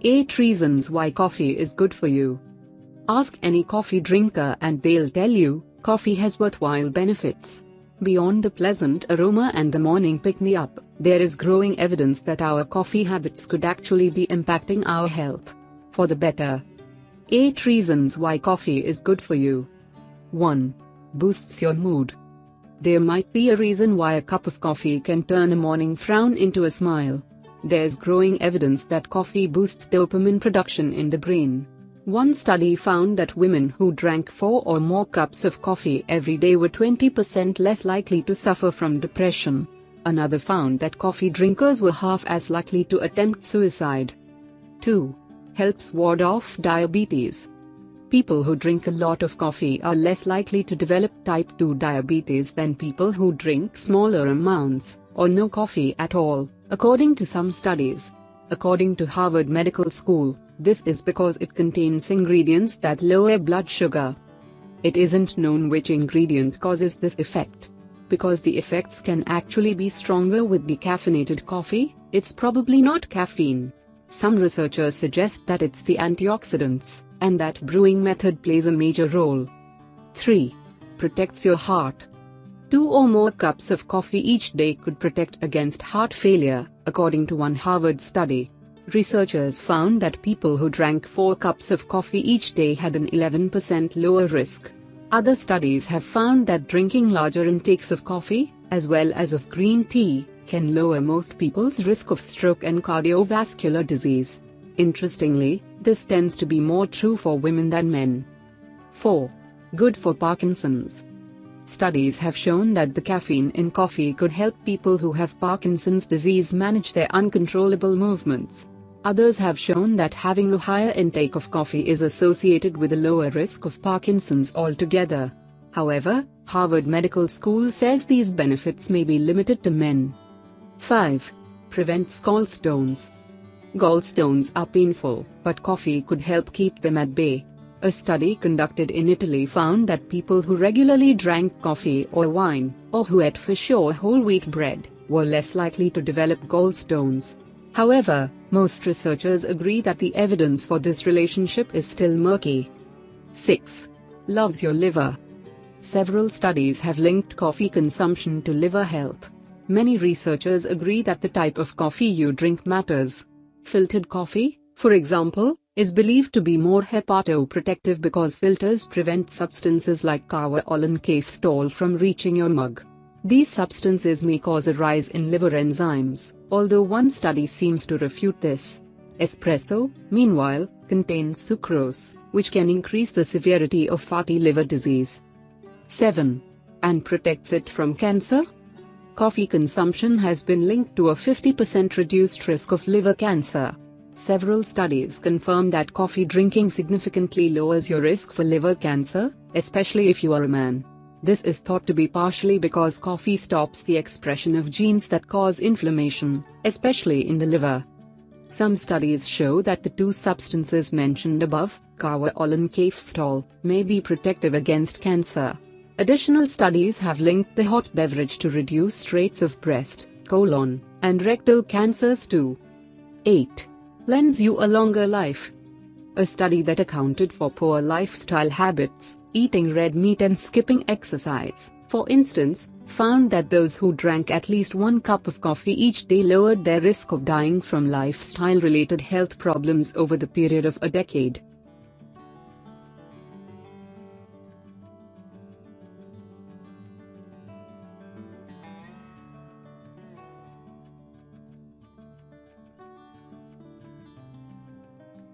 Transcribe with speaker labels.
Speaker 1: 8 reasons why coffee is good for you. Ask any coffee drinker and they'll tell you, coffee has worthwhile benefits. Beyond the pleasant aroma and the morning pick-me-up, there is growing evidence that our coffee habits could actually be impacting our health for the better. 8 reasons why coffee is good for you. 1. Boosts your mood. There might be a reason why a cup of coffee can turn a morning frown into a smile. There's growing evidence that coffee boosts dopamine production in the brain. One study found that women who drank 4 or more cups of coffee every day were 20% less likely to suffer from depression. Another found that coffee drinkers were half as likely to attempt suicide. 2. Helps ward off diabetes. People who drink a lot of coffee are less likely to develop type 2 diabetes than people who drink smaller amounts, or no coffee at all, according to some studies. According to Harvard Medical School, this is because it contains ingredients that lower blood sugar. It isn't known which ingredient causes this effect. Because the effects can actually be stronger with decaffeinated coffee, it's probably not caffeine. Some researchers suggest that it's the antioxidants, and that brewing method plays a major role. 3. Protects your heart. 2 or more cups of coffee each day could protect against heart failure, according to one Harvard study. Researchers found that people who drank 4 cups of coffee each day had an 11% lower risk. Other studies have found that drinking larger intakes of coffee, as well as of green tea, can lower most people's risk of stroke and cardiovascular disease. Interestingly, this tends to be more true for women than men. 4. Good for Parkinson's. Studies have shown that the caffeine in coffee could help people who have Parkinson's disease manage their uncontrollable movements. Others have shown that having a higher intake of coffee is associated with a lower risk of Parkinson's altogether. However, Harvard Medical School says these benefits may be limited to men. 5. Prevents gallstones. Gallstones are painful, but coffee could help keep them at bay. A study conducted in Italy found that people who regularly drank coffee or wine, or who ate fish or whole wheat bread, were less likely to develop gallstones. However, most researchers agree that the evidence for this relationship is still murky. 6. Loves your liver. Several studies have linked coffee consumption to liver health. Many researchers agree that the type of coffee you drink matters. Filtered coffee, for example, is believed to be more hepatoprotective because filters prevent substances like quinolone and caffeine from reaching your mug. These substances may cause a rise in liver enzymes, although one study seems to refute this. Espresso, meanwhile, contains sucrose, which can increase the severity of fatty liver disease. 7. And protects it from cancer? Coffee consumption has been linked to a 50% reduced risk of liver cancer. Several studies confirm that coffee drinking significantly lowers your risk for liver cancer, especially if you are a man. This is thought to be partially because coffee stops the expression of genes that cause inflammation, especially in the liver. Some studies show that the 2 substances mentioned above, quinolone and caffeine, may be protective against cancer. Additional studies have linked the hot beverage to reduced rates of breast, colon, and rectal cancers too. 8. Lends you a longer life. A study that accounted for poor lifestyle habits, eating red meat and skipping exercise, for instance, found that those who drank at least 1 cup of coffee each day lowered their risk of dying from lifestyle-related health problems over the period of a decade.